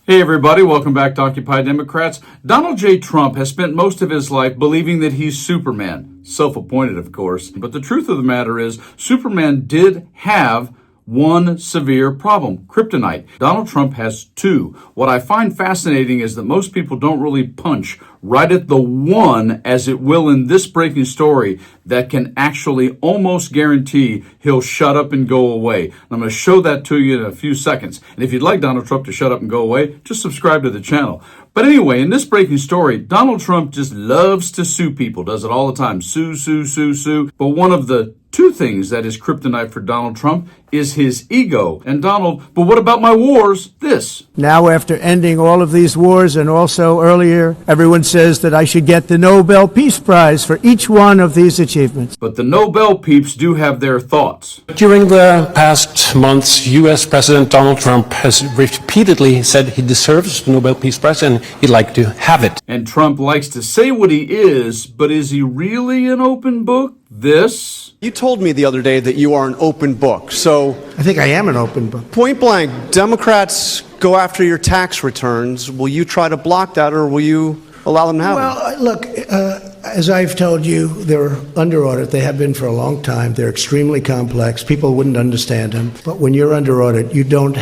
Hey everybody, welcome back to Occupy Democrats. Donald J. Trump has spent most of his life believing that he's Superman. Self-appointed, of course. But the truth of the matter is, Superman did have one severe problem, kryptonite. Donald Trump has two. What I find fascinating is that most people don't really punch right at the one, as it will in this breaking story, that can actually almost guarantee he'll shut up and go away. And I'm going to show that to you in a few seconds. And if you'd like Donald Trump to shut up and go away, just subscribe to the channel. But anyway, in this breaking story, Donald Trump just loves to sue people, does it all the time. Sue, sue, sue, sue. But one of the two things that is kryptonite for Donald Trump is his ego. And Donald, but what about my wars? This. Now, after ending all of these wars, and also earlier, everyone says that I should get the Nobel Peace Prize for each one of these achievements. But the Nobel peeps do have their thoughts. During the past months, U.S. President Donald Trump has repeatedly said he deserves the Nobel Peace Prize and he'd like to have it. And Trump likes to say what he is, but is he really an open book? This? You told me the other day that you are an open book, so... I think I am an open book. Point blank, Democrats go after your tax returns. Will you try to block that, or will you allow them to have them? Well, look, as I've told you, they're under audit. They have been for a long time. They're extremely complex. People wouldn't understand them. But when you're under audit, you don't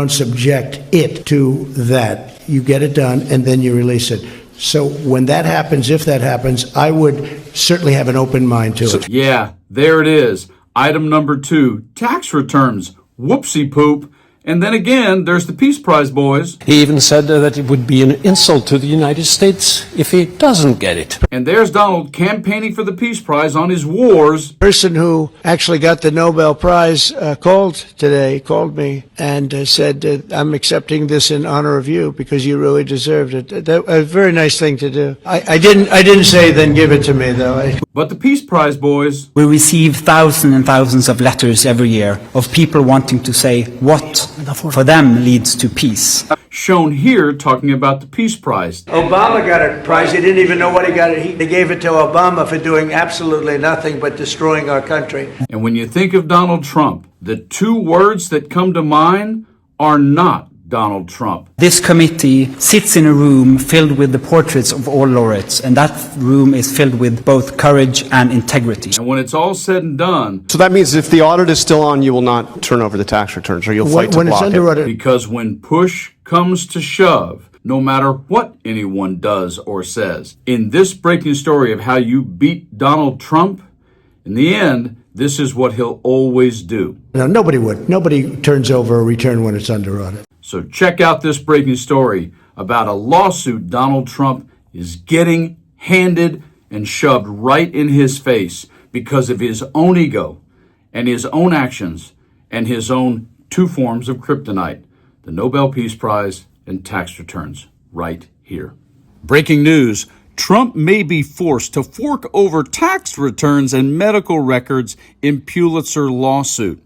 subject it to that. You get it done, and then you release it. So when that happens, if that happens, I would certainly have an open mind to it. Yeah, there it is. Item number 2, tax returns. Whoopsie poop. And then again, there's the Peace Prize, boys. He even said that it would be an insult to the United States if he doesn't get it. And there's Donald campaigning for the Peace Prize on his wars. The person who actually got the Nobel Prize called me and said, I'm accepting this in honor of you because you really deserved it. That a very nice thing to do. I didn't say then give it to me, though. But the Peace Prize, boys. We receive thousands and thousands of letters every year of people wanting to say what for them leads to peace. Shown here talking about the Peace Prize. Obama got a prize. He didn't even know what he got. They gave it to Obama for doing absolutely nothing but destroying our country. And when you think of Donald Trump, the two words that come to mind are not Donald Trump. This committee sits in a room filled with the portraits of all laureates, and that room is filled with both courage and integrity. And when it's all said and done... So that means if the audit is still on, you will not turn over the tax returns, or you'll fight to block it. Because when push comes to shove, no matter what anyone does or says, in this breaking story of how you beat Donald Trump, in the end, this is what he'll always do. No, nobody would. Nobody turns over a return when it's under audit. So check out this breaking story about a lawsuit Donald Trump is getting handed and shoved right in his face because of his own ego and his own actions and his own two forms of kryptonite, the Nobel Peace Prize and tax returns, right here. Breaking news, Trump may be forced to fork over tax returns and medical records in Pulitzer lawsuit.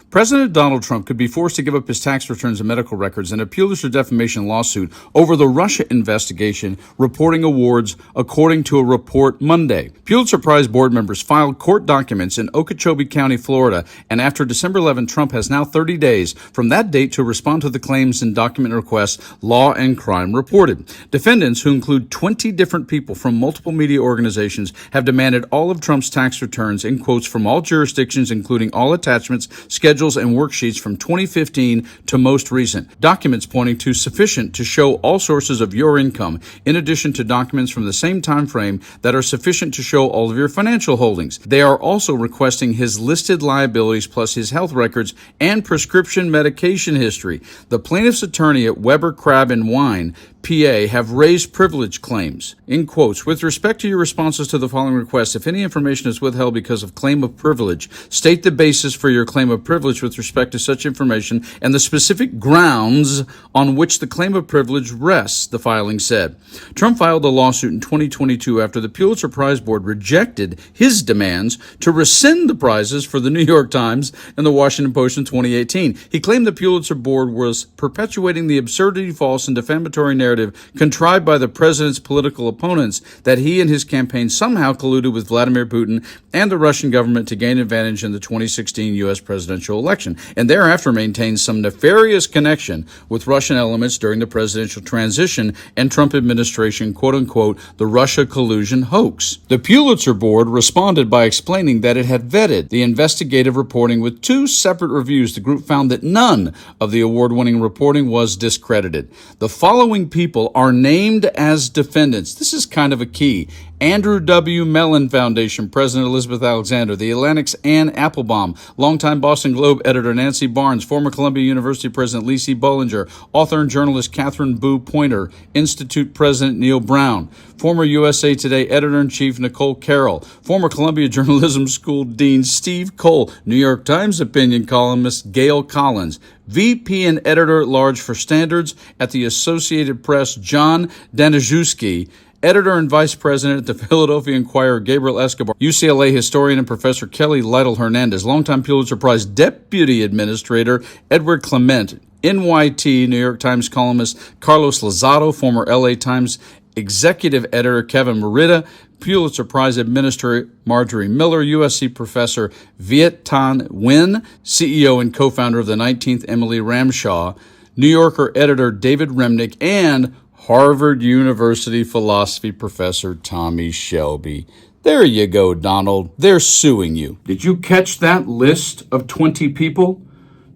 President Donald Trump could be forced to give up his tax returns and medical records in a Pulitzer defamation lawsuit over the Russia investigation, reporting awards, according to a report Monday. Pulitzer Prize board members filed court documents in Okeechobee County, Florida, and after December 11, Trump has now 30 days from that date to respond to the claims and document requests Law and Crime reported. Defendants, who include 20 different people from multiple media organizations, have demanded all of Trump's tax returns in quotes from all jurisdictions, including all attachments, schedules, and worksheets from 2015 to most recent. Documents pointing to sufficient to show all sources of your income, in addition to documents from the same time frame that are sufficient to show all of your financial holdings. They are also requesting his listed liabilities plus his health records and prescription medication history. The plaintiff's attorney at Weber, Crabb & Wine, PA, have raised privilege claims. In quotes, with respect to your responses to the following requests, if any information is withheld because of claim of privilege, state the basis for your claim of privilege with respect to such information and the specific grounds on which the claim of privilege rests, the filing said. Trump filed a lawsuit in 2022 after the Pulitzer Prize Board rejected his demands to rescind the prizes for the New York Times and the Washington Post in 2018. He claimed the Pulitzer Board was perpetuating the absurdity, false, and defamatory narrative narrative contrived by the president's political opponents that he and his campaign somehow colluded with Vladimir Putin and the Russian government to gain advantage in the 2016 U.S. presidential election, and thereafter maintained some nefarious connection with Russian elements during the presidential transition and Trump administration, quote-unquote, the Russia collusion hoax. The Pulitzer board responded by explaining that it had vetted the investigative reporting with two separate reviews. The group found that none of the award-winning reporting was discredited. The following people are named as defendants. This is kind of a key. Andrew W. Mellon Foundation President Elizabeth Alexander, The Atlantic's Ann Applebaum, longtime Boston Globe editor Nancy Barnes, former Columbia University President Lacey Bollinger, author and journalist Catherine Boo Pointer, Institute President Neil Brown, former USA Today editor-in-chief Nicole Carroll, former Columbia Journalism School Dean Steve Cole, New York Times opinion columnist Gail Collins, VP and editor-at-large for Standards at the Associated Press John Danaszewski, editor and vice president at the Philadelphia Inquirer Gabriel Escobar, UCLA historian and Professor Kelly Lytle Hernandez, longtime Pulitzer Prize deputy administrator Edward Clement, NYT New York Times columnist Carlos Lozado, former LA Times executive editor Kevin Merida, Pulitzer Prize administrator Marjorie Miller, USC professor Viet Thanh Nguyen, CEO and co-founder of the 19th Emily Ramshaw, New Yorker editor David Remnick, and Harvard University philosophy professor Tommy Shelby. There you go, Donald. They're suing you. Did you catch that list of 20 people?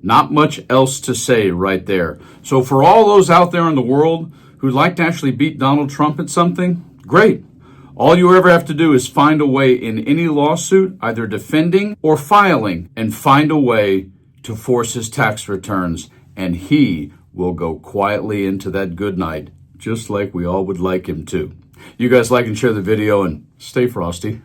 Not much else to say right there. So for all those out there in the world who'd like to actually beat Donald Trump at something, great. All you ever have to do is find a way in any lawsuit, either defending or filing, and find a way to force his tax returns, and he will go quietly into that good night, just like we all would like him to. You guys like and share the video, and stay frosty.